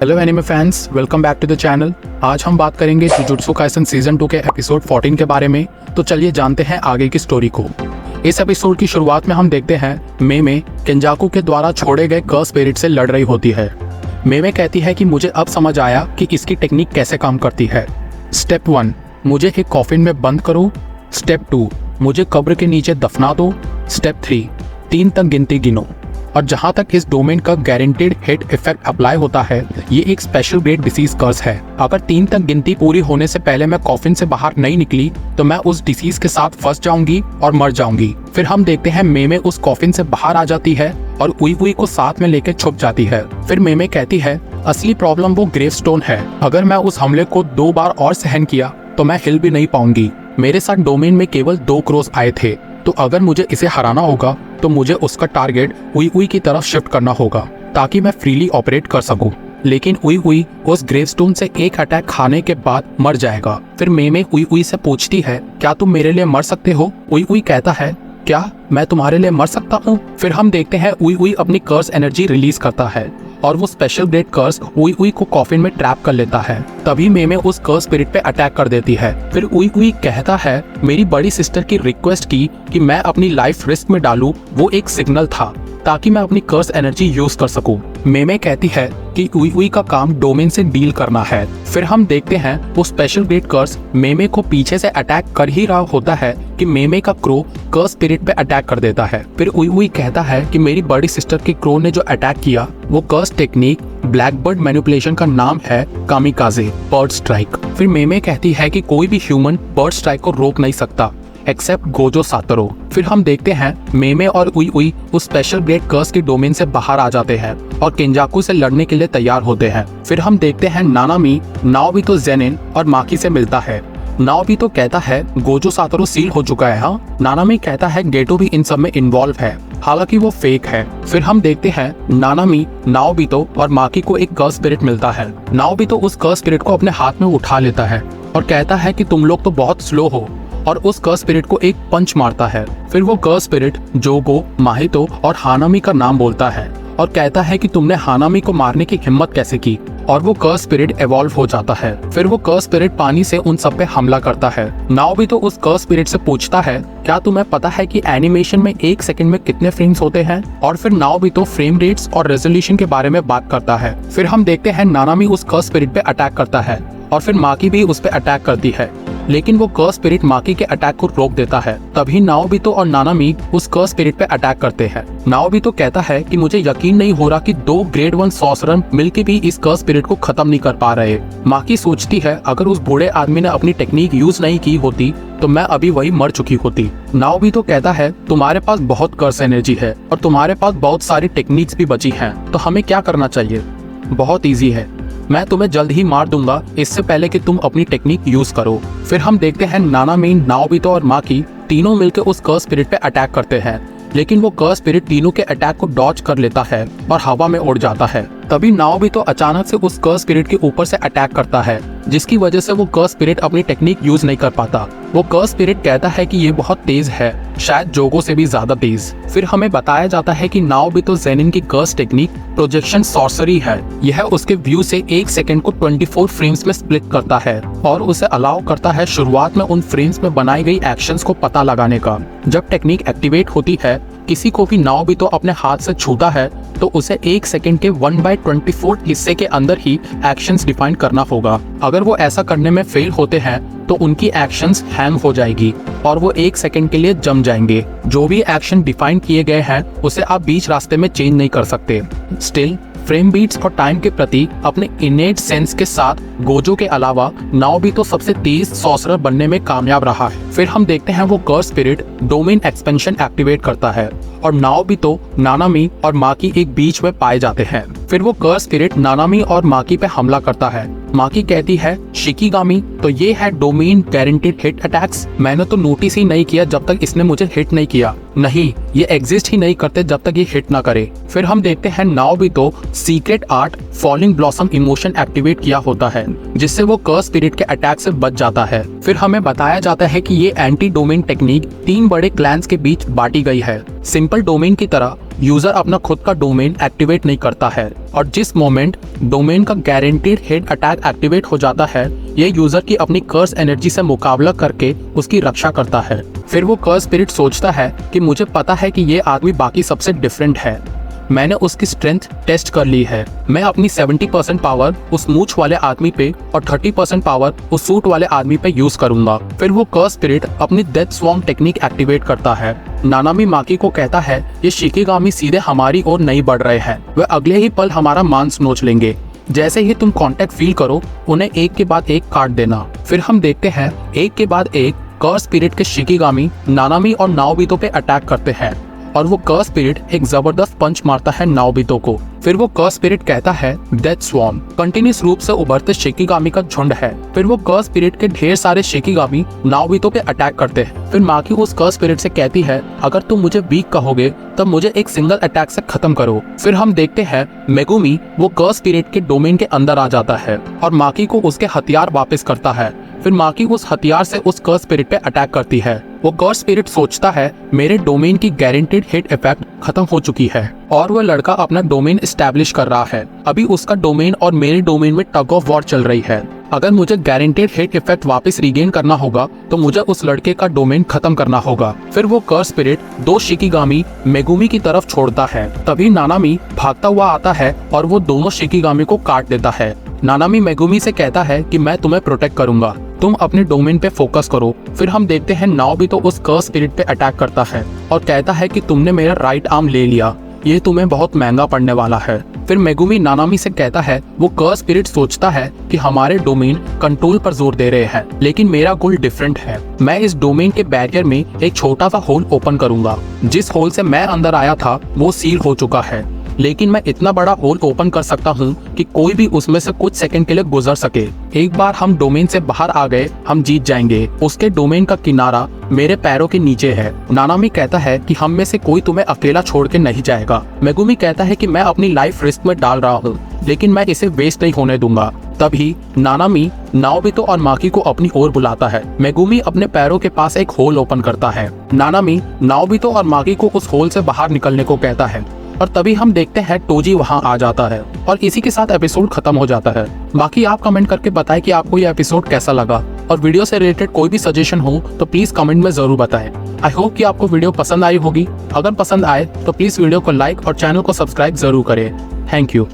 Hello anime fans, welcome back to the channel. आज हम बात करेंगे जुजुत्सु काइसन सीजन 2 के एपिसोड 14 के बारे में। तो चलिए जानते हैं आगे की स्टोरी को। इस एपिसोड की शुरुआत में हम देखते हैं मेमे केंजाकू के द्वारा छोड़े गए कर्स स्पिरिट से लड़ रही होती है। मेमे कहती है कि मुझे अब समझ आया कि इसकी टेक्निक कैसे काम करती है। स्टेप 1, मुझे एक कॉफिन में बंद करो। स्टेप 2, मुझे कब्र के नीचे दफना दो। स्टेप 3, 3 तक गिनती गिनो। और जहां तक इस डोमेन का गारंटीड हिट इफेक्ट अप्लाई होता है, ये एक स्पेशल ग्रेड डिसीज कर्स है। अगर 3 तक गिनती पूरी होने से पहले मैं कॉफिन से बाहर नहीं निकली तो मैं उस डिसीज के साथ फंस जाऊंगी और मर जाऊंगी। फिर हम देखते हैं मेमे उस कॉफिन से बाहर आ जाती है और उई को साथ में लेकर छुप जाती है। फिर मेमे कहती है असली प्रॉब्लम वो ग्रेवस्टोन है। अगर मैं उस हमले को 2 बार और सहन किया तो मैं हिल भी नहीं पाऊंगी। मेरे साथ डोमेन में केवल 2 क्रोस आए थे, तो अगर मुझे इसे हराना होगा तो मुझे उसका टारगेट उई की तरफ शिफ्ट करना होगा ताकि मैं फ्रीली ऑपरेट कर सकूं। लेकिन उई उस ग्रेवस्टोन से एक अटैक खाने के बाद मर जाएगा। फिर मेमे उई से पूछती है क्या तुम मेरे लिए मर सकते हो? उई कहता है क्या मैं तुम्हारे लिए मर सकता हूँ? फिर हम देखते हैं उई अपनी कर्स एनर्जी रिलीज करता है और वो स्पेशल ग्रेड कर्स उई को कॉफिन में ट्रैप कर लेता है। तभी मेमे उस कर्स स्पिरिट पे अटैक कर देती है। फिर उई कहता है मेरी बड़ी सिस्टर की रिक्वेस्ट की कि मैं अपनी लाइफ रिस्क में डालूं, वो एक सिग्नल था ताकि मैं अपनी कर्स एनर्जी यूज कर सकूं। मेमे कहती है कि उई का काम डोमेन से डील करना है। फिर हम देखते हैं वो स्पेशल ग्रेड कर्स मेमे को पीछे से अटैक कर ही रहा होता है कि मेमे का क्रो कर्स स्पिरिट पे अटैक कर देता है। फिर उई कहता है कि मेरी बड़ी सिस्टर के क्रो ने जो अटैक किया वो कर्स टेक्निक ब्लैकबर्ड मैनिपुलेशन का नाम है कामिकाजे बर्ड स्ट्राइक। फिर मेमे कहती है कि कोई भी ह्यूमन बर्ड स्ट्राइक को रोक नहीं सकता एक्सेप्ट गोजो सातोरू। फिर हम देखते हैं मेमे और उई उस स्पेशल ग्रेड कर्स के डोमेन से बाहर आ जाते हैं और केंजाकू से लड़ने के लिए तैयार होते हैं। फिर हम देखते हैं नानामी नाओबितो जेनिन और माकी से मिलता है। नाओबितो कहता है गोजो सातोरू सील हो चुका है। हाँ, नानामी कहता है गेटो भी इन सब में इन्वॉल्व है, हालांकि वो फेक है। फिर हम देखते हैं नानामी नाओबितो और माकी को एक कर्स स्पिरिट मिलता है। नाओबितो उस कर्स स्पिरिट को अपने हाथ में उठा लेता है और कहता है कि तुम लोग तो बहुत स्लो हो, और उस कर्स स्पिरिट को एक पंच मारता है। फिर वो कर्स स्पिरिट जोगो, माहितो और हानामी का नाम बोलता है और कहता है कि तुमने हानामी को मारने की हिम्मत कैसे की, और वो कर्स स्पिरिट एवॉल्व हो जाता है। फिर वो कर्स स्पिरिट पानी से उन सब पे हमला करता है। नाओबितो उस कर्स स्पिरिट से पूछता है क्या तुम्हें पता है कि एनिमेशन में 1 सेकंड में कितने फ्रेम्स होते हैं? और फिर नाओबितो फ्रेम रेट्स और रेजोल्यूशन के बारे में बात करता है। फिर हम देखते हैं नानामी उस कर्स स्पिरिट पे अटैक करता है और फिर माकी भी उस पे अटैक करती है, लेकिन वो कर्स स्पिरिट माकी के अटैक को रोक देता है। तभी नाओबितो और नानामी उस कर्स स्पिरिट पे अटैक करते हैं। नाओबितो कहता है कि मुझे यकीन नहीं हो रहा कि 2 ग्रेड 1 सॉर्सरर मिलके भी इस कर्स स्पिरिट को खत्म नहीं कर पा रहे। माकी सोचती है अगर उस बूढ़े आदमी ने अपनी टेक्निक यूज नहीं की होती तो मैं अभी वही मर चुकी होती। नाओबितो कहता है तुम्हारे पास बहुत कर्स एनर्जी है और तुम्हारे पास बहुत सारी टेक्निक्स भी बची हैं, तो हमें क्या करना चाहिए? बहुत ईजी है, मैं तुम्हें जल्द ही मार दूंगा इससे पहले कि तुम अपनी टेक्निक यूज करो। फिर हम देखते हैं नानामी, नाओबितो और माकी तीनों मिलकर उस कर्स स्पिरिट पे अटैक करते हैं, लेकिन वो कर्स स्पिरिट तीनों के अटैक को डॉज कर लेता है और हवा में उड़ जाता है। तभी नाओबितो अचानक से उस कर्स स्पिरिट के ऊपर से अटैक करता है, जिसकी वजह से वो कर्स स्पिरिट अपनी टेक्निक यूज नहीं कर पाता। वो कर्स स्पिरिट कहता है कि ये बहुत तेज है, शायद जोगो से भी ज्यादा तेज। फिर हमें बताया जाता है कि नाओबितो जेनिन की कर्स टेक्निक प्रोजेक्शन सॉर्सरी है। यह उसके व्यू से 1 सेकंड को 24 फ्रेम्स में स्प्लिट करता है और उसे अलाउ करता है शुरुआत में उन फ्रेम्स में बनाई गई एक्शंस को पता लगाने का। जब टेक्निक एक्टिवेट होती है, किसी को भी नाओबितो अपने हाथ से छूता है तो उसे 1 सेकंड के 1/24 हिस्से के अंदर ही एक्शंस डिफाइन करना होगा। अगर वो ऐसा करने में फेल होते हैं तो उनकी एक्शंस हैंग हो जाएगी और वो 1 सेकंड के लिए जम जाएंगे। जो भी एक्शन डिफाइन किए गए हैं उसे आप बीच रास्ते में चेंज नहीं कर सकते। स्टिल फ्रेम बीट्स और टाइम के प्रति अपने इनेट सेंस के साथ गोजो के अलावा नाओबितो सबसे तेज सॉर्सरर बनने में कामयाब रहा है। फिर हम देखते हैं वो कर्स स्पिरिट डोमेन एक्सपेंशन एक्टिवेट करता है और नाओबितो, नानामी और माकी एक बीच में पाए जाते हैं। फिर वो कर्स स्पिरिट नानामी और माकी पे हमला करता है। माकी कहती है शिकिगामी, तो ये है डोमेन गारंटीड हिट अटैक्स। मैंने तो नोटिस ही नहीं किया जब तक इसने मुझे हिट नहीं किया। नहीं, ये एग्जिस्ट ही नहीं करते जब तक ये हिट ना करे। फिर हम देखते हैं Naobito secret art falling blossom emotion activate किया होता है, जिससे वो कर्स स्पिरिट के अटैक से बच जाता है। फिर हमें बताया जाता है कि ये एंटी डोमेन टेक्निक 3 बड़े क्लैंस के बीच बांटी गई है। सिंपल डोमेन की तरह यूजर अपना खुद का डोमेन एक्टिवेट नहीं करता है, और जिस मोमेंट डोमेन का गारंटीड हिट अटैक एक्टिवेट हो जाता है, ये यूजर की अपनी कर्स एनर्जी से मुकाबला करके उसकी रक्षा करता है। फिर वो कर्स स्पिरिट सोचता है कि मुझे पता है कि ये आदमी बाकी सबसे डिफरेंट है, मैंने उसकी स्ट्रेंथ टेस्ट कर ली है। मैं अपनी 70% पावर उस मूंछ वाले आदमी पे और 30% पावर उस सूट वाले आदमी पे यूज करूंगा। फिर वो कर्स स्पिरिट अपनी डेथ स्वॉर्म टेक्निक एक्टिवेट करता है। नानामी माकी को कहता है ये शिकिगामी सीधे हमारी ओर नहीं बढ़ रहे हैं, वे अगले ही पल हमारा मांस नोच लेंगे। जैसे ही तुम कांटेक्ट फील करो, उन्हें एक के बाद एक काट देना। फिर हम देखते हैं एक के बाद एक कर्स स्पिरिट के शिकिगामी नानामी और नाओबितो पे अटैक करते हैं, और वो कर्स स्पिरिट एक जबरदस्त पंच मारता है नाओबितो को। फिर वो कर्स स्पिरिट कहता है डेथ स्वॉर्म कंटिन्यूस रूप से उभरते शिकिगामी का झुंड है। फिर वो कर्स स्पिरिट के ढेर सारे शिकिगामी नाओबितो पे अटैक करते हैं। फिर माकी उस कर्स स्पिरिट से कहती है अगर तुम मुझे वीक कहोगे तब मुझे एक सिंगल अटैक से खत्म करो। फिर हम देखते हैं मेगुमी वो कर्स स्पिरिट के डोमेन के अंदर आ जाता है और माकी को उसके हथियार वापस करता है। फिर माकी उस हथियार से उस कर्स स्पिरिट पे अटैक करती है। वो कर्स स्पिरिट सोचता है मेरे डोमेन की गारंटीड हिट इफेक्ट खत्म हो चुकी है और वह लड़का अपना डोमेन एस्टैब्लिश कर रहा है। अभी उसका डोमेन और मेरे डोमेन में टग ऑफ वॉर चल रही है। अगर मुझे गारंटीड हिट इफेक्ट वापस रीगेन करना होगा तो मुझे उस लड़के का डोमेन खत्म करना होगा। फिर वो कर्स स्पिरिट 2 शिकिगामी मेगुमी की तरफ छोड़ता है। तभी नानामी भागता हुआ आता है और वो दोनों शिकिगामी को काट देता है। नानामी मेगुमी से कहता है कि मैं तुम्हें प्रोटेक्ट करूंगा, तुम अपने डोमेन पे फोकस करो। फिर हम देखते हैं नाओबितो उस कर्स स्पिरिट पे अटैक करता है और कहता है कि तुमने मेरा राइट आर्म ले लिया, ये तुम्हें बहुत महंगा पड़ने वाला है। फिर मेगुमी नानामी से कहता है वो कर्स स्पिरिट सोचता है कि हमारे डोमेन कंट्रोल पर जोर दे रहे हैं, लेकिन मेरा गोल डिफरेंट है। मैं इस डोमेन के बैरियर में एक छोटा सा होल ओपन करूंगा। जिस होल से मैं अंदर आया था वो सील हो चुका है, लेकिन मैं इतना बड़ा होल ओपन कर सकता हूँ कि कोई भी उसमें से कुछ सेकंड के लिए गुजर सके। एक बार हम डोमेन से बाहर आ गए हम जीत जाएंगे। उसके डोमेन का किनारा मेरे पैरों के नीचे है। नानामी कहता है कि हम में से कोई तुम्हें अकेला छोड़ के नहीं जाएगा। मेगुमी कहता है कि मैं अपनी लाइफ रिस्क में डाल रहा हूँ, लेकिन मैं इसे वेस्ट नहीं होने दूंगा। तभी नानामी नाओबितो और माकी को अपनी ओर बुलाता है। मेगुमी अपने पैरों के पास एक होल ओपन करता है। नानामी नाओबितो और माकी को उस होल से बाहर निकलने को कहता है और तभी हम देखते हैं टोजी वहां आ जाता है और इसी के साथ एपिसोड खत्म हो जाता है। बाकी आप कमेंट करके बताएं कि आपको ये एपिसोड कैसा लगा, और वीडियो से रिलेटेड कोई भी सजेशन हो तो प्लीज कमेंट में जरूर बताएं। आई होप कि आपको वीडियो पसंद आई होगी। अगर पसंद आए तो प्लीज वीडियो को लाइक और चैनल को सब्सक्राइब जरूर करें। Thank you.